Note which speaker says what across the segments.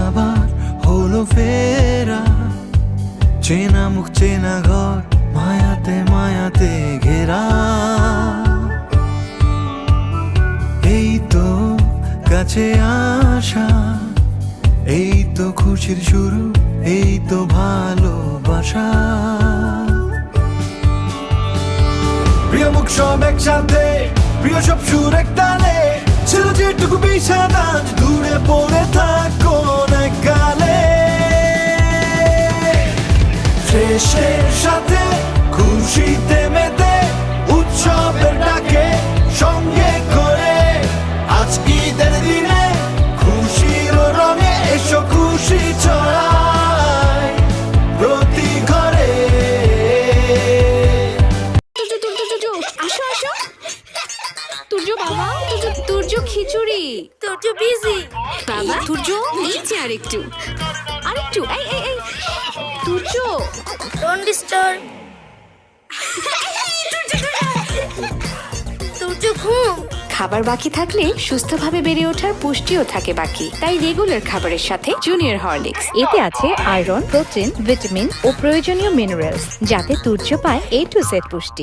Speaker 1: আবার হলো ফেরা, চেনা মুখ চেনা ঘর, মায়াতে মায়াতে ঘেরা। এই তো কাছে আসা, এই তো খুশির শুরু, এই তো ভালোবাসা। প্রিয় মুখ সব একসাথে, প্রিয় সব সুর এক তালে, ছিল যেটুকু বিছানা দূরে পড়ে থাকো না কালে। ফ্রেশের সাথে খুশিতে মেতে, উৎসবের ডাকে সঙ্গে করে, আজ ঈদের দিনে খুশির রঙে এসো খুশি ছড়ায় প্রতি ঘরে।
Speaker 2: আসো আসো তুর্য বাবা, তুর্য খিচুড়ি, তুর্য বিজি বাবা, তুর্য নিচে আরেকটু আরেকটু, এই এই এই তুর্য
Speaker 3: ডোন্ট ডিস্টার্ব। তুর্য ঘুম।
Speaker 2: খাবার বাকি থাকলে সুস্থভাবে বেড়ে ওঠার পুষ্টিও থাকে বাকি, তাই রেগুলার খাবারের সাথে জুনিয়র হরলিক্স। এতে আছে আয়রন, প্রোটিন, ভিটামিন ও প্রয়োজনীয় মিনারেলস, যাতে তুর্য পায় A to Z পুষ্টি।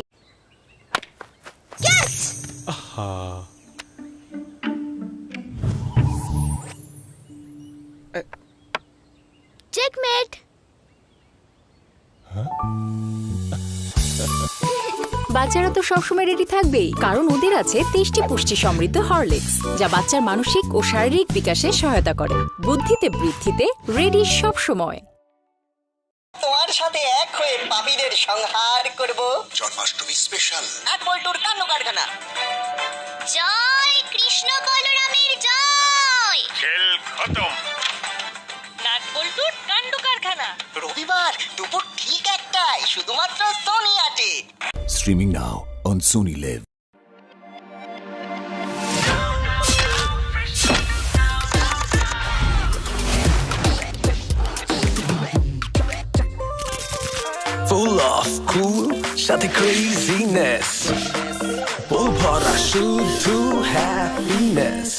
Speaker 3: চেকমেট।
Speaker 2: বাচ্চারা তো সবসময় রেডি থাকবেই, কারণ ওদের আছে 23টি পুষ্টি সমৃদ্ধ হরলিক্স, যা বাচ্চার মানসিক ও শারীরিক বিকাশে সহায়তা করে, বুদ্ধিতে বৃদ্ধিতে রেডি সব সময়।
Speaker 4: তোমার সাথে এক হয়ে পাপীদের সংহার করব।
Speaker 5: জন্মাষ্টমী স্পেশাল
Speaker 4: নাটবল্টুর কাণ্ড কারখানা।
Speaker 3: জয় কৃষ্ণ বলরামের জয়।
Speaker 5: খেল খতম।
Speaker 4: নাটবল্টুর কাণ্ড কারখানা রবিবার দুপুর ঠিক 1টায় শুধুমাত্র সোনি আটে।
Speaker 5: Streaming now on Sony Live.
Speaker 1: Full of cool, সাথে craziness, ফুল ভরা শুধু happiness,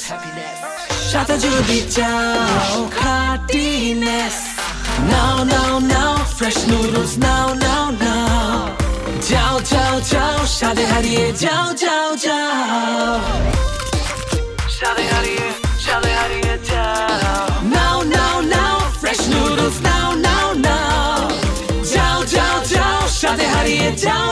Speaker 1: সাথে যদি চাও খাটিনেস, now now now fresh noodles now now now, যাও যাও যাও স্বাদে হারিয়ে যাও যাও যাও, স্বাদে হারিয়ে যাও, now now now fresh noodles now now now, যাও যাও যাও স্বাদে হারিয়ে যাও